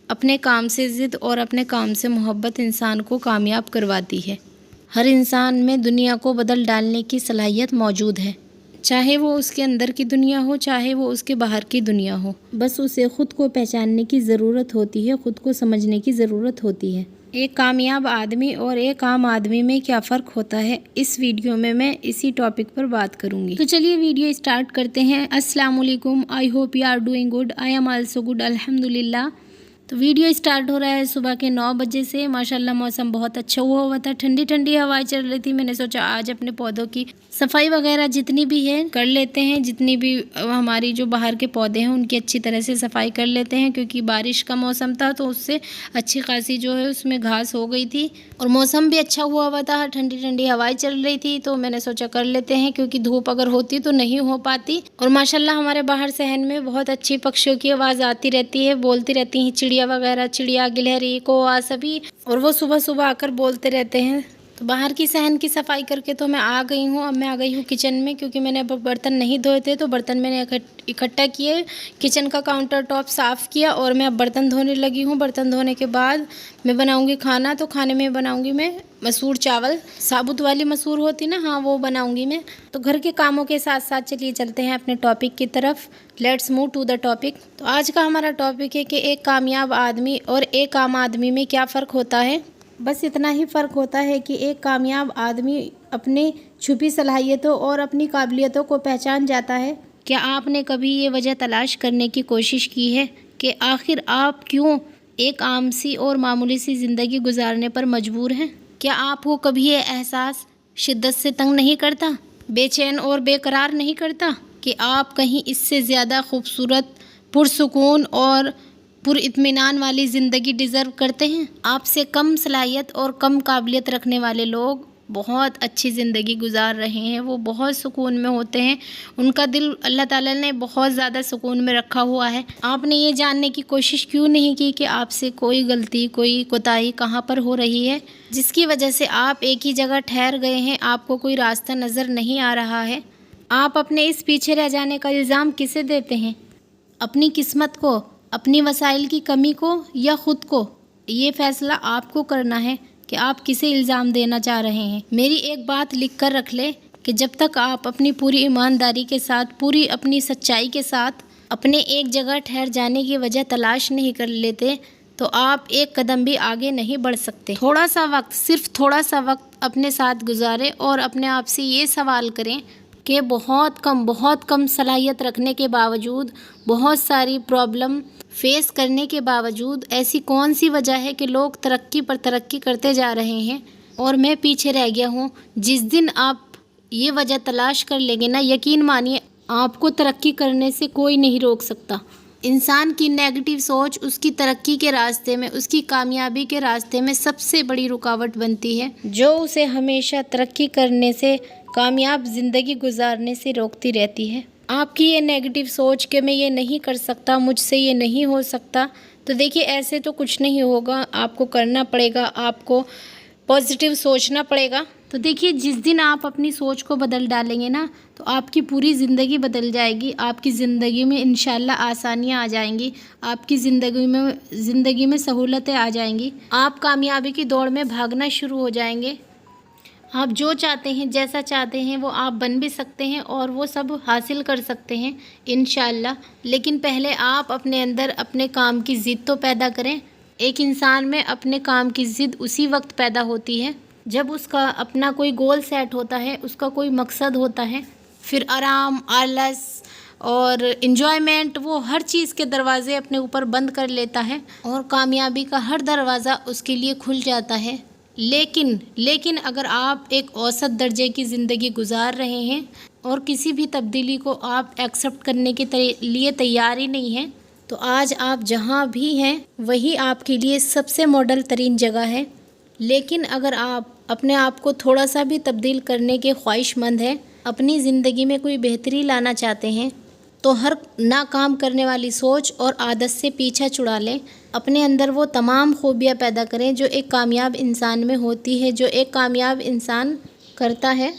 اپنے کام سے ضد اور اپنے کام سے محبت انسان کو کامیاب کرواتی ہے۔ ہر انسان میں دنیا کو بدل ڈالنے کی صلاحیت موجود ہے، چاہے وہ اس کے اندر کی دنیا ہو، چاہے وہ اس کے باہر کی دنیا ہو، بس اسے خود کو پہچاننے کی ضرورت ہوتی ہے، خود کو سمجھنے کی ضرورت ہوتی ہے۔ ایک کامیاب آدمی اور ایک عام آدمی میں کیا فرق ہوتا ہے، اس ویڈیو میں اسی ٹاپک پر بات کروں گی۔ تو چلیے ویڈیو اسٹارٹ کرتے ہیں۔ السلام علیکم، I hope you are doing good, I am also good, الحمدللہ۔ تو ویڈیو اسٹارٹ ہو رہا ہے صبح کے 9 بجے سے۔ ماشاءاللہ موسم بہت اچھا ہوا تھا، ٹھنڈی ٹھنڈی ہوائیں چل رہی تھی۔ میں نے سوچا آج اپنے پودوں کی صفائی وغیرہ جتنی بھی ہے کر لیتے ہیں، جتنی بھی ہماری جو باہر کے پودے ہیں ان کی اچھی طرح سے صفائی کر لیتے ہیں، کیونکہ بارش کا موسم تھا تو اس سے اچھی خاصی جو ہے اس میں گھاس ہو گئی تھی، اور موسم بھی اچھا ہوا تھا، ٹھنڈی ٹھنڈی ہوائیں چل رہی تھی، تو میں نے سوچا کر لیتے ہیں، کیونکہ دھوپ اگر ہوتی تو نہیں ہو پاتی۔ اور ماشاءاللہ ہمارے باہر صحن میں بہت اچھی پکشیوں کی آواز آتی رہتی ہے، بولتی رہتی ہیں چڑیا وغیرہ، چڑیا، گلہری، کووا سبھی، اور وہ صبح صبح آ کر بولتے رہتے ہیں۔ تو باہر کی صحن کی صفائی کر کے تو میں آ گئی ہوں۔ اب میں آ گئی ہوں کچن میں، کیونکہ میں نے اب برتن نہیں دھوئے تھے، تو برتن میں نے اکٹھا کیے، کچن کا کاؤنٹر ٹاپ صاف کیا، اور میں اب برتن دھونے لگی ہوں۔ برتن دھونے کے بعد میں بناؤں گی کھانا، تو کھانے میں بناؤں گی میں مسور چاول، ثابت والی مسور ہوتی نا، ہاں وہ بناؤں گی میں۔ تو گھر کے کاموں کے ساتھ ساتھ چلیے چلتے ہیں اپنے ٹاپک کی طرف۔ Let's move to the topic. تو آج کا ہمارا ٹاپک ہے کہ ایک کامیاب آدمی اور ایک عام آدمی میں کیا فرق ہوتا ہے۔ بس اتنا ہی فرق ہوتا ہے کہ ایک کامیاب آدمی اپنے چھپی صلاحیتوں اور اپنی قابلیتوں کو پہچان جاتا ہے۔ کیا آپ نے کبھی یہ وجہ تلاش کرنے کی کوشش کی ہے کہ آخر آپ کیوں ایک عام سی اور معمولی سی زندگی گزارنے پر مجبور ہیں؟ کیا آپ کو کبھی یہ احساس شدت سے تنگ نہیں کرتا، بے چین اور بے قرار نہیں کرتا کہ آپ کہیں اس سے زیادہ خوبصورت، پرسکون اور پر اطمینان والی زندگی ڈیزرو کرتے ہیں؟ آپ سے کم صلاحیت اور کم قابلیت رکھنے والے لوگ بہت اچھی زندگی گزار رہے ہیں، وہ بہت سکون میں ہوتے ہیں، ان کا دل اللہ تعالیٰ نے بہت زیادہ سکون میں رکھا ہوا ہے۔ آپ نے یہ جاننے کی کوشش کیوں نہیں کی کہ آپ سے کوئی غلطی، کوئی کوتاہی کہاں پر ہو رہی ہے، جس کی وجہ سے آپ ایک ہی جگہ ٹھہر گئے ہیں، آپ کو کوئی راستہ نظر نہیں آ رہا ہے؟ آپ اپنے اس پیچھے رہ جانے کا الزام کسے دیتے ہیں؟ اپنی قسمت کو، اپنی وسائل کی کمی کو، یا خود کو؟ یہ فیصلہ آپ کو کرنا ہے کہ آپ کسے الزام دینا چاہ رہے ہیں۔ میری ایک بات لکھ کر رکھ لیں کہ جب تک آپ اپنی پوری ایمانداری کے ساتھ، پوری اپنی سچائی کے ساتھ اپنے ایک جگہ ٹھہر جانے کی وجہ تلاش نہیں کر لیتے، تو آپ ایک قدم بھی آگے نہیں بڑھ سکتے۔ تھوڑا سا وقت، صرف تھوڑا سا وقت اپنے ساتھ گزاریں اور اپنے آپ سے یہ سوال کریں کہ بہت کم صلاحیت رکھنے کے باوجود، بہت ساری پرابلم فیس کرنے کے باوجود، ایسی کون سی وجہ ہے کہ لوگ ترقی پر ترقی کرتے جا رہے ہیں اور میں پیچھے رہ گیا ہوں؟ جس دن آپ یہ وجہ تلاش کر لیں گے نا، یقین مانیے آپ کو ترقی کرنے سے کوئی نہیں روک سکتا۔ انسان کی نیگیٹو سوچ اس کی ترقی کے راستے میں، اس کی کامیابی کے راستے میں سب سے بڑی رکاوٹ بنتی ہے، جو اسے ہمیشہ ترقی کرنے سے، کامیاب زندگی گزارنے سے روکتی رہتی ہے۔ آپ کی یہ نیگیٹو سوچ کہ میں یہ نہیں کر سکتا، مجھ سے یہ نہیں ہو سکتا، تو دیکھیے ایسے تو کچھ نہیں ہوگا، آپ کو کرنا پڑے گا، آپ کو پازیٹیو سوچنا پڑے گا۔ تو دیکھیے جس دن آپ اپنی سوچ کو بدل ڈالیں گے نا، تو آپ کی پوری زندگی بدل جائے گی، آپ کی زندگی میں انشاءاللہ آسانیاں آ جائیں گی، آپ کی زندگی میں سہولتیں آ جائیں گی، آپ کامیابی کی دوڑ میں بھاگنا شروع ہو جائیں گے۔ آپ جو چاہتے ہیں، جیسا چاہتے ہیں، وہ آپ بن بھی سکتے ہیں اور وہ سب حاصل کر سکتے ہیں انشاءاللہ۔ لیکن پہلے آپ اپنے اندر اپنے کام کی ضد تو پیدا کریں۔ ایک انسان میں اپنے کام کی ضد اسی وقت پیدا ہوتی ہے جب اس کا اپنا کوئی گول سیٹ ہوتا ہے، اس کا کوئی مقصد ہوتا ہے، پھر آرام، آلس اور انجوائمنٹ، وہ ہر چیز کے دروازے اپنے اوپر بند کر لیتا ہے اور کامیابی کا ہر دروازہ اس کے لیے کھل جاتا ہے۔ لیکن اگر آپ ایک اوسط درجے کی زندگی گزار رہے ہیں اور کسی بھی تبدیلی کو آپ ایکسیپٹ کرنے کے لیے تیار ہی نہیں ہیں، تو آج آپ جہاں بھی ہیں وہی آپ کے لیے سب سے ماڈل ترین جگہ ہے۔ لیکن اگر آپ اپنے آپ کو تھوڑا سا بھی تبدیل کرنے کے خواہش مند ہیں، اپنی زندگی میں کوئی بہتری لانا چاہتے ہیں، تو ہر ناکام کرنے والی سوچ اور عادت سے پیچھا چھڑا لیں، اپنے اندر وہ تمام خوبیاں پیدا کریں جو ایک کامیاب انسان میں ہوتی ہے، جو ایک کامیاب انسان کرتا ہے۔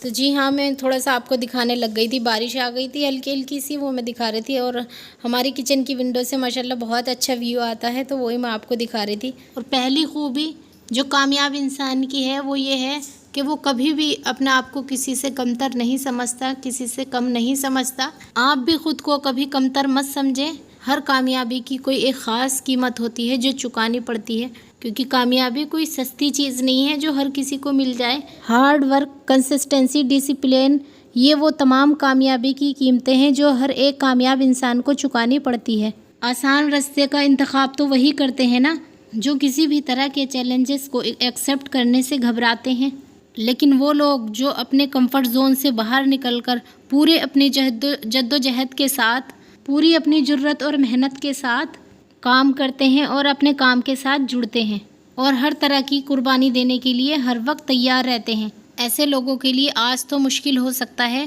تو جی ہاں، میں تھوڑا سا آپ کو دکھانے لگ گئی تھی، بارش آ گئی تھی ہلکی ہلکی سی، وہ میں دکھا رہی تھی، اور ہماری کچن کی ونڈو سے ماشاءاللہ بہت اچھا ویو آتا ہے، تو وہی میں آپ کو دکھا رہی تھی۔ اور پہلی خوبی جو کامیاب انسان کی ہے وہ یہ ہے کہ وہ کبھی بھی اپنے آپ کو کسی سے کمتر نہیں سمجھتا، کسی سے کم نہیں سمجھتا۔ آپ بھی خود کو کبھی کمتر مت سمجھیں۔ ہر کامیابی کی کوئی ایک خاص قیمت ہوتی ہے جو چکانی پڑتی ہے، کیونکہ کامیابی کوئی سستی چیز نہیں ہے جو ہر کسی کو مل جائے۔ ہارڈ ورک، کنسسٹنسی، ڈسپلن، یہ وہ تمام کامیابی کی قیمتیں ہیں جو ہر ایک کامیاب انسان کو چکانی پڑتی ہے۔ آسان راستے کا انتخاب تو وہی کرتے ہیں نا جو کسی بھی طرح کے چیلنجز کو ایکسیپٹ کرنے سے گھبراتے ہیں، لیکن وہ لوگ جو اپنے کمفرٹ زون سے باہر نکل کر پورے اپنی جد و جہد کے ساتھ، پوری اپنی جرت اور محنت کے ساتھ کام کرتے ہیں اور اپنے کام کے ساتھ جڑتے ہیں اور ہر طرح کی قربانی دینے کے لیے ہر وقت تیار رہتے ہیں، ایسے لوگوں کے لیے آج تو مشکل ہو سکتا ہے،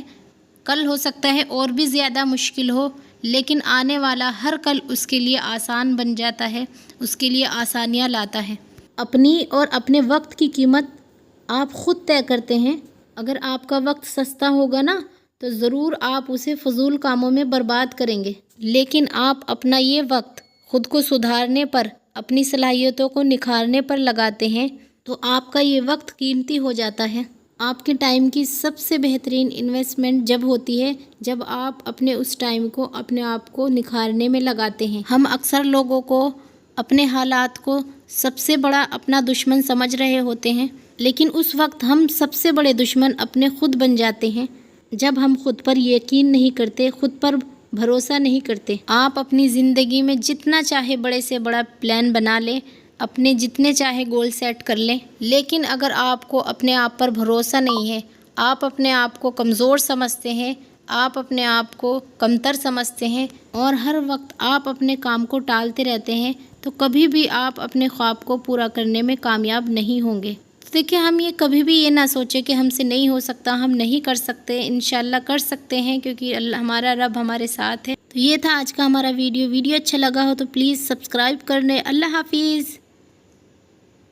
کل ہو سکتا ہے اور بھی زیادہ مشکل ہو، لیکن آنے والا ہر کل اس کے لیے آسان بن جاتا ہے، اس کے لیے آسانیاں لاتا ہے۔ اپنی اور اپنے وقت کی قیمت آپ خود طے کرتے ہیں۔ اگر آپ کا وقت سستا ہوگا نا تو ضرور آپ اسے فضول کاموں میں برباد کریں گے، لیکن آپ اپنا یہ وقت خود کو سدھارنے پر، اپنی صلاحیتوں کو نکھارنے پر لگاتے ہیں تو آپ کا یہ وقت قیمتی ہو جاتا ہے۔ آپ کے ٹائم کی سب سے بہترین انویسٹمنٹ جب ہوتی ہے جب آپ اپنے اس ٹائم کو اپنے آپ کو نکھارنے میں لگاتے ہیں۔ ہم اکثر لوگوں کو اپنے حالات کو سب سے بڑا اپنا دشمن سمجھ رہے ہوتے ہیں، لیکن اس وقت ہم سب سے بڑے دشمن اپنے خود بن جاتے ہیں جب ہم خود پر یقین نہیں کرتے، خود پر بھروسہ نہیں کرتے۔ آپ اپنی زندگی میں جتنا چاہے بڑے سے بڑا پلان بنا لیں، اپنے جتنے چاہے گول سیٹ کر لیں، لیکن اگر آپ کو اپنے آپ پر بھروسہ نہیں ہے، آپ اپنے آپ کو کمزور سمجھتے ہیں، آپ اپنے آپ کو کمتر سمجھتے ہیں اور ہر وقت آپ اپنے کام کو ٹالتے رہتے ہیں، تو کبھی بھی آپ اپنے خواب کو پورا کرنے میں کامیاب نہیں ہوں گے۔ تو دیکھیں، ہم یہ کبھی بھی یہ نہ سوچیں کہ ہم سے نہیں ہو سکتا، ہم نہیں کر سکتے، انشاءاللہ کر سکتے ہیں، کیونکہ ہمارا رب ہمارے ساتھ ہے۔ تو یہ تھا آج کا ہمارا ویڈیو اچھا لگا ہو تو پلیز سبسکرائب کر لیں۔ اللہ حافظ۔